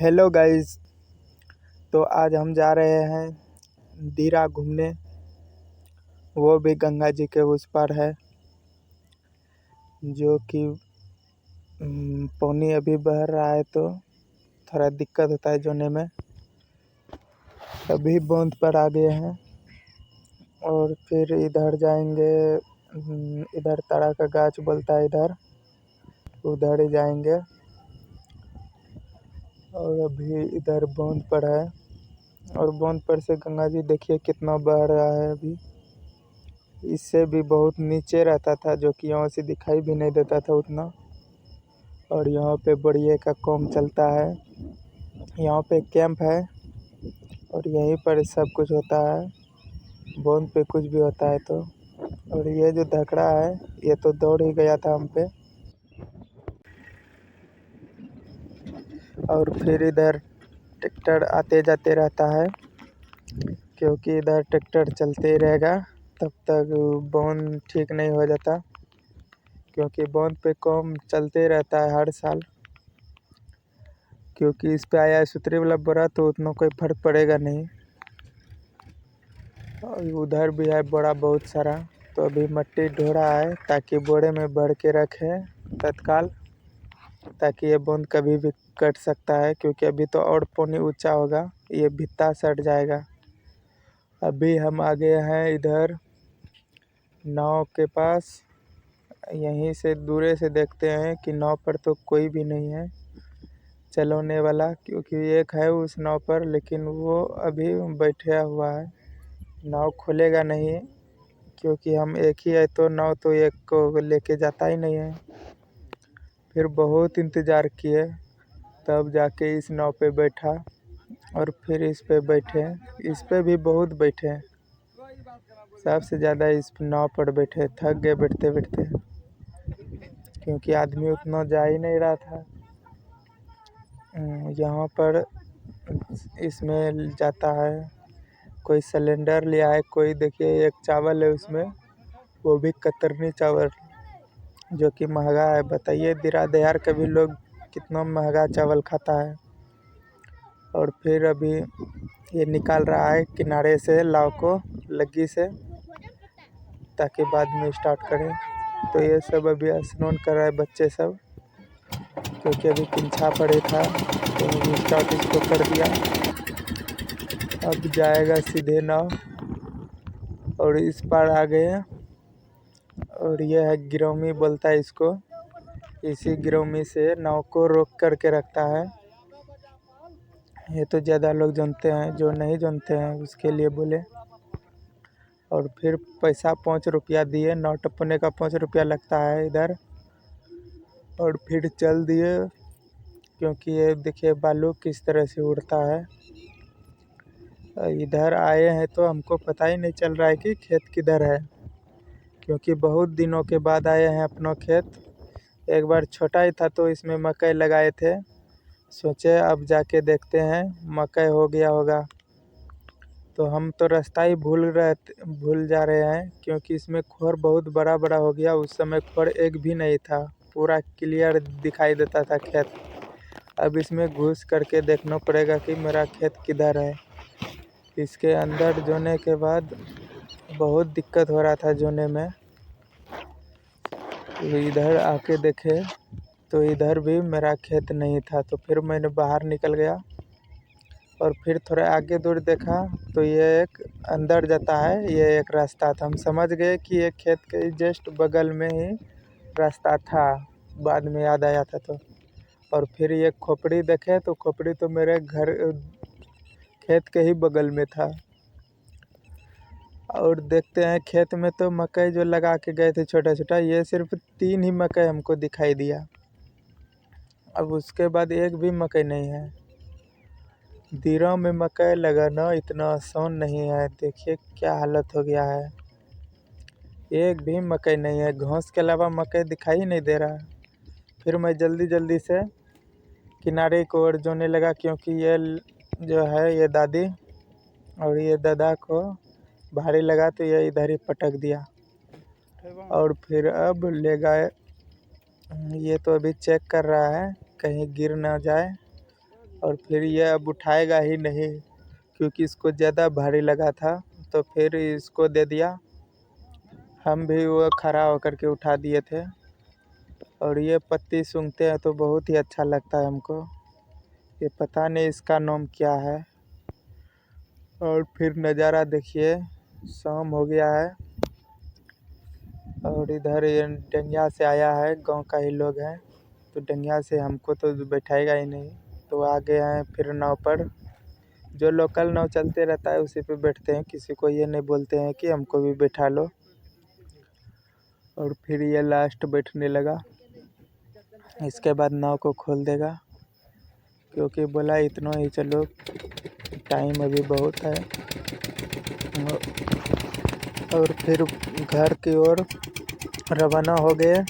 Hello guys. तो आज हम जा रहे हैं दीरा घूमने, वो भी गंगा जी के उस पार है। जो कि पानी अभी बह रहा है तो थोड़ा दिक्कत होता है जाने में। अभी बांध पर आ गए हैं और फिर इधर जाएंगे। इधर तारा का गाछ बोलता है, इधर उधर ही जाएंगे। और अभी इधर बांध पर है और बांध पर से गंगा जी देखिए कितना बह रहा है। अभी इससे भी बहुत नीचे रहता था, जो कि यहाँ से दिखाई भी नहीं देता था उतना। और यहाँ पे बढ़िया का काम चलता है। यहाँ पे कैंप है और यहीं पर सब कुछ होता है। बांध पे कुछ भी होता है तो। और ये जो धकड़ा है ये तो दौड़ ही गया था हम पे। और फिर इधर ट्रैक्टर आते जाते रहता है, क्योंकि इधर ट्रैक्टर चलते ही रहेगा तब तक बांध ठीक नहीं हो जाता। क्योंकि बांध पे काम चलते रहता है हर साल। क्योंकि इस पे आया है सुतरी वाला बोरा तो उतना कोई फर्क पड़ेगा नहीं। और उधर भी है बोरा बहुत सारा, तो अभी मट्टी ढो रहा है ताकि बोरे में भर के रखे तत्काल, ताकि ये बांध कभी भी कट सकता है। क्योंकि अभी तो और पानी ऊंचा होगा, ये भित्ता सट जाएगा। अभी हम आ गए हैं इधर नाव के पास। यहीं से दूरे से देखते हैं कि नाव पर तो कोई भी नहीं है चलाने वाला, क्योंकि एक है उस नाव पर लेकिन वो अभी बैठा हुआ है। नाव खुलेगा नहीं, क्योंकि हम एक ही है तो नाव तो एक को लेके जाता ही नहीं है। फिर बहुत इंतज़ार किए तब जाके इस नाव पे बैठा और फिर इस पे बैठे। इस पे भी बहुत बैठे, सबसे ज़्यादा इस नाव पर बैठे, थक गए बैठते बैठते। क्योंकि आदमी उतना जा ही नहीं रहा था। यहाँ पर इसमें जाता है, कोई सिलेंडर लिया है, कोई देखिए एक चावल है उसमें, वो भी कतरनी चावल, जो कि महंगा है। बताइए दिरा दयार के भी लोग कितना महंगा चावल खाता है। और फिर अभी ये निकाल रहा है किनारे से लाव को लग्गी से, ताकि बाद में स्टार्ट करें। तो ये सब अभी स्नान कर रहा है बच्चे सब, क्योंकि अभी पिंछा पड़े था तो अभी स्टार्ट इसको कर दिया। अब जाएगा सीधे नाव और इस पार आ गए हैं। और ये है गिरौमी बोलता है इसको। इसी गिरौमी से नाव को रोक करके रखता है। ये तो ज़्यादा लोग जानते हैं, जो नहीं जानते हैं उसके लिए बोले। और फिर पैसा 5 रुपया दिए, नाव टपने का 5 रुपया लगता है इधर। और फिर चल दिए, क्योंकि ये देखिए बालू किस तरह से उड़ता है। इधर आए हैं तो हमको पता ही नहीं चल रहा है कि खेत किधर है, क्योंकि बहुत दिनों के बाद आए हैं अपना खेत। एक बार छोटा ही था तो इसमें मकई लगाए थे, सोचे अब जाके देखते हैं मकई हो गया होगा। तो हम तो रास्ता ही भूल जा रहे हैं, क्योंकि इसमें खोर बहुत बड़ा बड़ा हो गया। उस समय खोर एक भी नहीं था, पूरा क्लियर दिखाई देता था खेत। अब इसमें घुस करके देखना पड़ेगा कि मेरा खेत किधर है। इसके अंदर जोने के बाद बहुत दिक्कत हो रहा था जोने में। तो इधर आके देखे तो इधर भी मेरा खेत नहीं था, तो फिर मैंने बाहर निकल गया। और फिर थोड़ा आगे दूर देखा तो ये एक अंदर जाता है, ये एक रास्ता था। हम समझ गए कि ये खेत के जस्ट बगल में ही रास्ता था, बाद में याद आया था तो। और फिर ये खोपड़ी देखे तो खोपड़ी तो मेरे घर खेत के ही बगल में था। और देखते हैं खेत में तो मकई जो लगा के गए थे छोटा छोटा, ये सिर्फ 3 ही मकई हमको दिखाई दिया। अब उसके बाद एक भी मकई नहीं है। दीरा में मकई लगाना इतना आसान नहीं है, देखिए क्या हालत हो गया है। एक भी मकई नहीं है, घास के अलावा मकई दिखाई ही नहीं दे रहा। फिर मैं जल्दी जल्दी से किनारे को ओर जोने लगा, क्योंकि ये जो है ये दादी और ये दादा को भारी लगा तो ये इधर ही पटक दिया। और फिर अब ले गए, ये तो अभी चेक कर रहा है कहीं गिर ना जाए। और फिर ये अब उठाएगा ही नहीं, क्योंकि इसको ज़्यादा भारी लगा था, तो फिर इसको दे दिया। हम भी वो खड़ा होकर के उठा दिए थे। और ये पत्ती सूंघते हैं तो बहुत ही अच्छा लगता है हमको। ये पता नहीं इसका नाम क्या है। और फिर नज़ारा देखिए, शाम हो गया है और इधर ये डंगिया से आया है, गांव का ही लोग हैं, तो डंगिया से हमको तो बैठाएगा ही नहीं, तो आ गए हैं फिर नाव पर। जो लोकल नाव चलते रहता है उसी पे बैठते हैं, किसी को ये नहीं बोलते हैं कि हमको भी बैठा लो। और फिर ये लास्ट बैठने लगा, इसके बाद नाव को खोल देगा, क्योंकि बोला इतना ही चलो, टाइम अभी बहुत है। और फिर घर की ओर रवाना हो गए,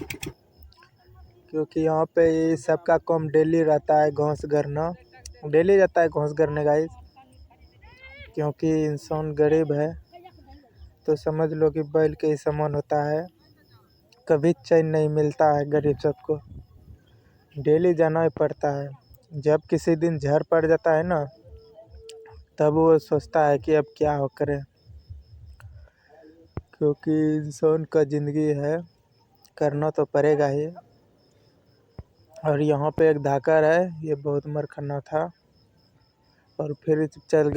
क्योंकि यहाँ पे ये सबका काम डेली रहता है, घास गरना डेली जाता है, घास गरने गाइस। क्योंकि इंसान गरीब है तो समझ लो कि बैल के ही समान होता है, कभी चैन नहीं मिलता है गरीब सबको, डेली जाना ही पड़ता है। जब किसी दिन झड़ पड़ जाता है ना, तब वो सोचता है कि अब क्या हो करे, क्योंकि इंसान का ज़िंदगी है, करना तो पड़ेगा ही। और यहाँ पे एक धाकर है, ये बहुत मरखना था और फिर चल गया।